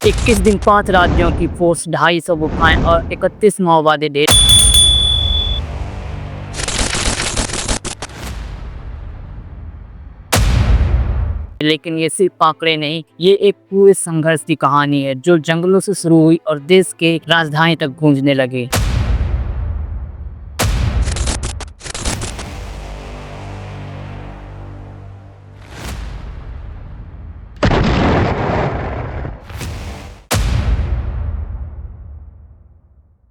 21 दिन 5 राज्यों की फोर्स, 250 गुफाएं और 31 माओवादी ढेर। लेकिन ये सिर्फ आंकड़े नहीं, ये एक पूरे संघर्ष की कहानी है जो जंगलों से शुरू हुई और देश के राजधानी तक गूंजने लगी।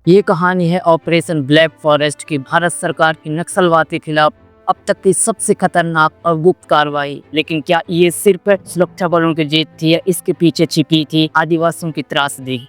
ये कहानी है ऑपरेशन ब्लैक फॉरेस्ट की, भारत सरकार की नक्सलवाद के खिलाफ अब तक की सबसे खतरनाक और गुप्त कार्रवाई। लेकिन क्या ये सिर्फ सुरक्षा बलों की जीत थी या इसके पीछे छिपी थी आदिवासियों की त्रासदी?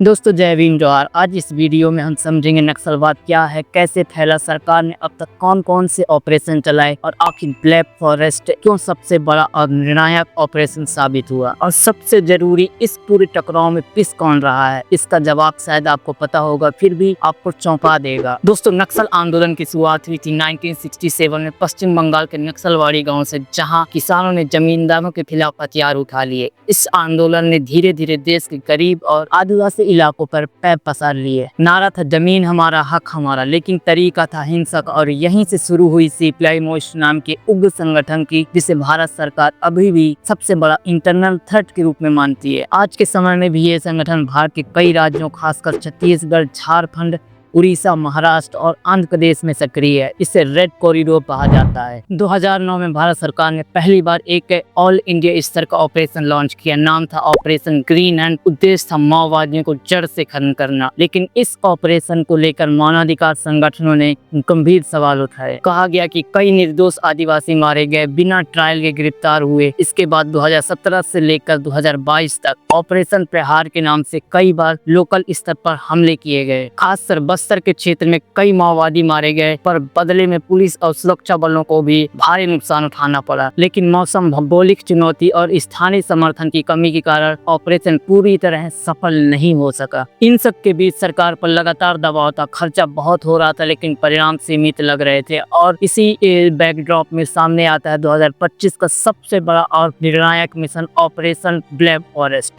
दोस्तों जय भीम जोहार। आज इस वीडियो में हम समझेंगे नक्सलवाद क्या है, कैसे फैला, सरकार ने अब तक कौन कौन से ऑपरेशन चलाए और आखिर ब्लैक फॉरेस्ट क्यों सबसे बड़ा और निर्णायक ऑपरेशन साबित हुआ, और सबसे जरूरी इस पूरे टकराव में पिस कौन रहा है। इसका जवाब शायद आपको पता होगा, फिर भी आपको चौंका देगा। दोस्तों नक्सल आंदोलन की शुरुआत हुई थी 1967 में पश्चिम बंगाल के नक्सलवाड़ी गाँव से, जहाँ किसानों ने जमींदारों के खिलाफ हथियार उठा लिए। इस आंदोलन ने धीरे धीरे देश के गरीब और आदिवासी इलाकों पर पैर पसार लिए। नारा था जमीन हमारा हक हमारा, लेकिन तरीका था हिंसक, और यहीं से शुरू हुई सीपीआई माओइस्ट नाम के उग्र संगठन की, जिसे भारत सरकार अभी भी सबसे बड़ा इंटरनल थ्रेट के रूप में मानती है। आज के समय में भी ये संगठन भारत के कई राज्यों, खासकर छत्तीसगढ़, झारखंड, उड़ीसा, महाराष्ट्र और आंध्र प्रदेश में सक्रिय है। इसे रेड कॉरिडोर कहा जाता है। 2009 में भारत सरकार ने पहली बार एक ऑल इंडिया स्तर का ऑपरेशन लॉन्च किया। नाम था ऑपरेशन ग्रीन हैंड। उद्देश्य था माओवादियों को जड़ से खत्म करना। लेकिन इस ऑपरेशन को लेकर मानवाधिकार संगठनों ने गंभीर सवाल उठाए। कहा गया कि कई निर्दोष आदिवासी मारे गए, बिना ट्रायल के गिरफ्तार हुए। इसके बाद 2017 से लेकर 2022 तक ऑपरेशन प्रहार के नाम से कई बार लोकल स्तर पर हमले किए गए। खासकर बस्तर के क्षेत्र में कई माओवादी मारे गए, पर बदले में पुलिस और सुरक्षा बलों को भी भारी नुकसान उठाना पड़ा। लेकिन मौसम, भौगोलिक चुनौती और स्थानीय समर्थन की कमी के कारण ऑपरेशन पूरी तरह सफल नहीं हो सका। इन सब के बीच सरकार पर लगातार दबाव था, खर्चा बहुत हो रहा था, लेकिन परिणाम सीमित लग रहे थे। और इसी बैकड्रॉप में सामने आता है 2025 का सबसे बड़ा और निर्णायक मिशन, ऑपरेशन ब्लैक फॉरेस्ट।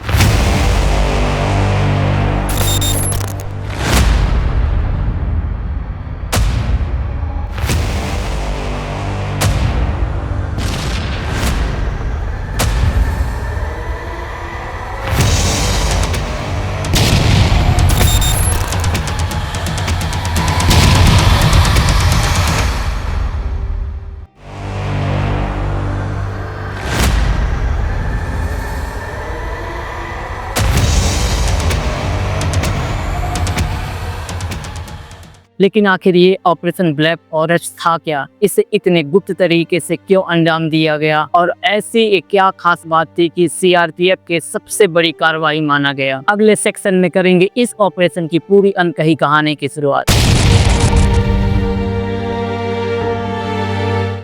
लेकिन आखिर ये ऑपरेशन ब्लैक फॉरेस्ट था क्या? इसे इतने गुप्त तरीके से क्यों अंजाम दिया गया, और ऐसी क्या खास बात थी कि सीआरपीएफ के सबसे बड़ी कार्रवाई माना गया? अगले सेक्शन में करेंगे इस ऑपरेशन की पूरी अनकही कहानी की शुरुआत।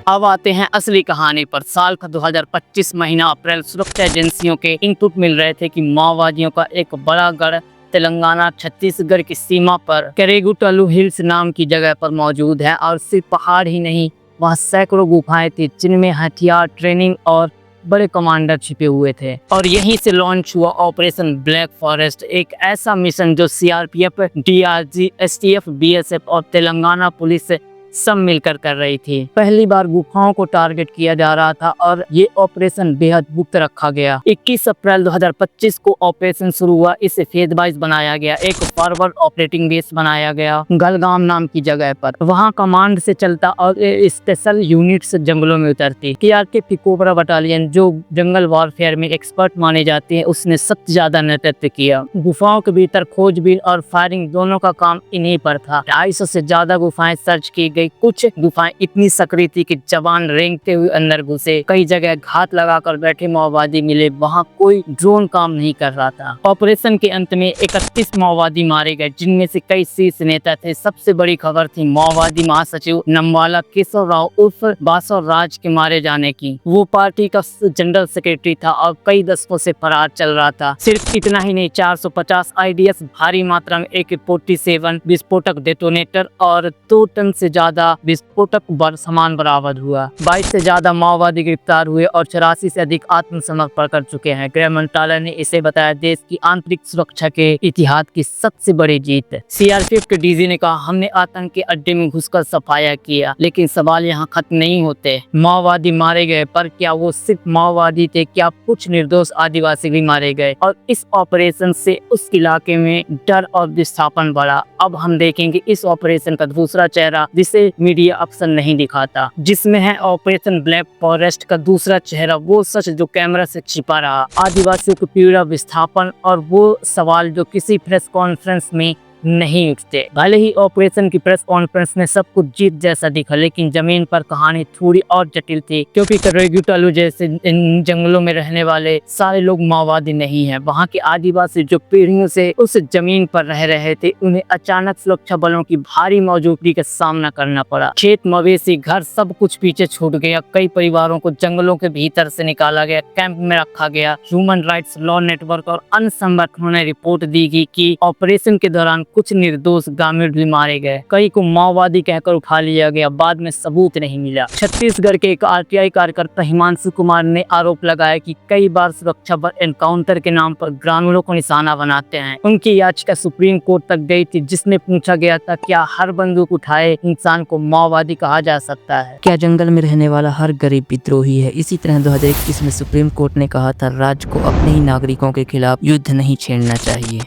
अब आते हैं असली कहानी पर। साल का 2025 महीना अप्रैल। सुरक्षा एजेंसियों के इनपुट मिल रहे थे कि माओवादियों का एक बड़ा गढ़ तेलंगाना छत्तीसगढ़ की सीमा पर केरेगुटलू हिल्स नाम की जगह पर मौजूद है। और सिर्फ पहाड़ ही नहीं, वहाँ सैकड़ों गुफाएं थी जिनमें हथियार, ट्रेनिंग और बड़े कमांडर छिपे हुए थे। और यहीं से लॉन्च हुआ ऑपरेशन ब्लैक फॉरेस्ट, एक ऐसा मिशन जो सीआरपीएफ, डीआरजी, एसटीएफ, बीएसएफ और तेलंगाना पुलिस सब मिलकर कर रही थी। पहली बार गुफाओं को टारगेट किया जा रहा था और ये ऑपरेशन बेहद गुप्त रखा गया। 21 अप्रैल 2025 को ऑपरेशन शुरू हुआ। इसे फेज वाइज बनाया गया। एक फॉरवर्ड ऑपरेटिंग बेस बनाया गया गलगाम नाम की जगह पर। वहां कमांड से चलता और स्पेशल यूनिट्स जंगलों में उतरती। केआरके कोबरा बटालियन, जो जंगल वॉरफेयर में एक्सपर्ट माने जाते हैं, उसने सबसे ज्यादा नेतृत्व किया। गुफाओं के भीतर खोजबीन और फायरिंग दोनों का काम इन्हीं पर था। 250 से ज्यादा गुफाएं सर्च की गई। गई। कुछ गुफाएं इतनी सक्रिय थी कि जवान रेंगते हुए अंदर घुसे। कई जगह घात लगाकर बैठे माओवादी मिले, वहां कोई ड्रोन काम नहीं कर रहा था। ऑपरेशन के अंत में 31 माओवादी मारे गए, जिनमें से कई शीर्ष नेता थे। सबसे बड़ी खबर थी माओवादी महासचिव नमवाला केशव राव उर्फ बासव राज के मारे जाने की। वो पार्टी का जनरल सेक्रेटरी था और कई दशकों से फरार चल रहा था। सिर्फ इतना ही नहीं, 450 आईडीएस, भारी मात्रा में AK-47 विस्फोटक डेटोनेटर और 2 टन से ज्यादा विस्फोटक सामान बरामद हुआ। 22 से ज्यादा माओवादी गिरफ्तार हुए और 84 से अधिक आत्मसमर्पण कर चुके हैं। गृह मंत्रालय ने इसे बताया देश की आंतरिक सुरक्षा के इतिहास की सबसे बड़ी जीत। CRPF के DG ने कहा, हमने आतंक के अड्डे में घुसकर सफाया किया, लेकिन सवाल यहाँ खत्म नहीं होते। माओवादी मारे गए, पर क्या वो सिर्फ माओवादी थे? क्या कुछ निर्दोष आदिवासी भी मारे गए? और इस ऑपरेशन से उस इलाके में डर और विस्थापन बढ़ा। अब हम देखेंगे इस ऑपरेशन का दूसरा चेहरा, जिसे मीडिया अक्सर नहीं दिखाता, जिसमें है ऑपरेशन ब्लैक फॉरेस्ट का दूसरा चेहरा, वो सच जो कैमरा से छिपा रहा। आदिवासियों को पीड़ा, विस्थापन और वो सवाल जो किसी प्रेस कॉन्फ्रेंस में नहीं उठते। भले ही ऑपरेशन की प्रेस कॉन्फ्रेंस में सब कुछ जीत जैसा दिखा, लेकिन जमीन पर कहानी थोड़ी और जटिल थी, क्योंकि करेगुटालू जैसे इन जंगलों में रहने वाले सारे लोग माओवादी नहीं हैं। वहां के आदिवासी जो पीढ़ियों से उस जमीन पर रह रहे थे, उन्हें अचानक सुरक्षा बलों की भारी मौजूदगी का सामना करना पड़ा। खेत, मवेशी, घर सब कुछ पीछे छूट गया। कई परिवारों को जंगलों के भीतर से निकाला गया, कैंप में रखा गया। ह्यूमन राइट्स लॉ नेटवर्क और अन्य संगठनों ने रिपोर्ट दी कि ऑपरेशन के दौरान कुछ निर्दोष ग्रामीण भी मारे गए। कई को माओवादी कहकर उठा लिया गया, बाद में सबूत नहीं मिला। छत्तीसगढ़ के एक RTI कार्यकर्ता हिमांशु कुमार ने आरोप लगाया कि कई बार सुरक्षा बल एनकाउंटर के नाम पर ग्रामीणों को निशाना बनाते हैं। उनकी याचिका सुप्रीम कोर्ट तक गई थी, जिसमें पूछा गया था, क्या हर बंदूक उठाए इंसान को माओवादी कहा जा सकता है? क्या जंगल में रहने वाला हर गरीब विद्रोही है? इसी तरह 2021 में सुप्रीम कोर्ट ने कहा था, राज्य को अपने ही नागरिकों के खिलाफ युद्ध नहीं छेड़ना चाहिए।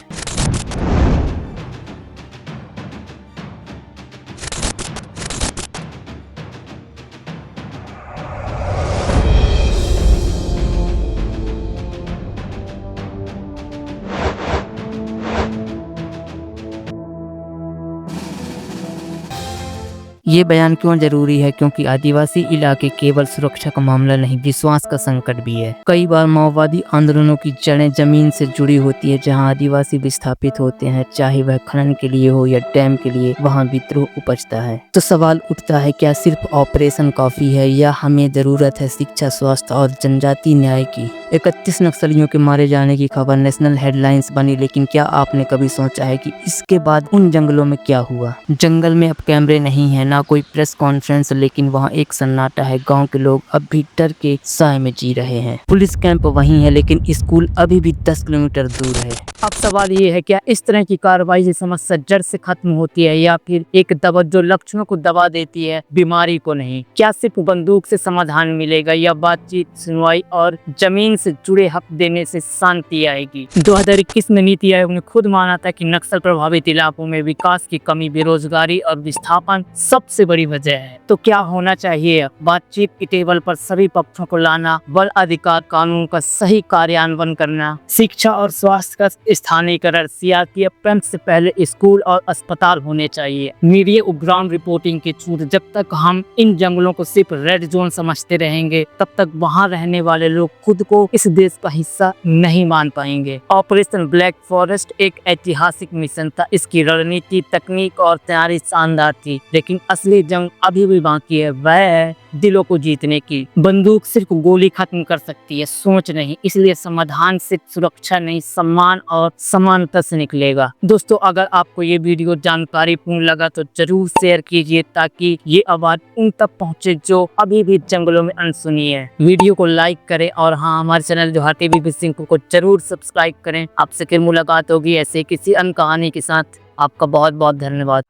ये बयान क्यों जरूरी है? क्योंकि आदिवासी इलाके केवल सुरक्षा का मामला नहीं, विश्वास का संकट भी है। कई बार माओवादी आंदोलनों की जड़ें जमीन से जुड़ी होती है, जहां आदिवासी विस्थापित होते हैं, चाहे वह खनन के लिए हो या डैम के लिए, वहां विद्रोह उपजता है। तो सवाल उठता है, क्या सिर्फ ऑपरेशन काफी है या हमें जरूरत है शिक्षा, स्वास्थ्य और जनजातीय न्याय की? 31 नक्सलियों के मारे जाने की खबर नेशनल हेडलाइंस बनी, लेकिन क्या आपने कभी सोचा है कि इसके बाद उन जंगलों में क्या हुआ? जंगल में अब कैमरे नहीं है, ना कोई प्रेस कॉन्फ्रेंस, लेकिन वहाँ एक सन्नाटा है। गांव के लोग अब भी डर के साए में जी रहे हैं। पुलिस कैंप वहीं है, लेकिन स्कूल अभी भी 10 किलोमीटर दूर है। अब सवाल ये है, क्या इस तरह की कार्रवाई से समस्या जड़ से खत्म होती है, या फिर एक दवा जो लक्षणों को दबा देती है, बीमारी को नहीं? क्या सिर्फ बंदूक से समाधान मिलेगा, या बातचीत, सुनवाई और जमीन से जुड़े हक देने से शांति आएगी? 2021 में नीति आयोग ने खुद माना था कि नक्सल प्रभावित इलाकों में विकास की कमी, बेरोजगारी और विस्थापन सबसे बड़ी वजह है। तो क्या होना चाहिए? बातचीत की टेबल पर सभी पक्षों को लाना, वन अधिकार कानून का सही कार्यान्वयन करना, शिक्षा और स्वास्थ्य का स्थानीयकरण, CRPF कैंप से पहले स्कूल और अस्पताल होने चाहिए। मीडिया उपग्राउंड रिपोर्टिंग की छूट। जब तक हम इन जंगलों को सिर्फ रेड जोन समझते रहेंगे, तब तक वहाँ रहने वाले लोग खुद को इस देश का हिस्सा नहीं मान पाएंगे। ऑपरेशन ब्लैक फॉरेस्ट एक ऐतिहासिक मिशन था। इसकी रणनीति, तकनीक और तैयारी शानदार थी, लेकिन असली जंग अभी भी बाकी है। वह है दिलों को जीतने की। बंदूक सिर्फ गोली खत्म कर सकती है, सोच नहीं। इसलिए समाधान सिर्फ सुरक्षा नहीं, सम्मान और समानता से निकलेगा। दोस्तों, अगर आपको ये वीडियो जानकारीपूर्ण लगा तो जरूर शेयर कीजिए, ताकि ये आवाज उन तक पहुंचे जो अभी भी जंगलों में अनसुनी है। वीडियो को लाइक करें और हाँ, हमारे चैनल जोहार टीवी बिसिंग को जरूर सब्सक्राइब करें। आपसे फिर मुलाकात होगी ऐसे किसी अन्य कहानी के साथ। आपका बहुत बहुत धन्यवाद।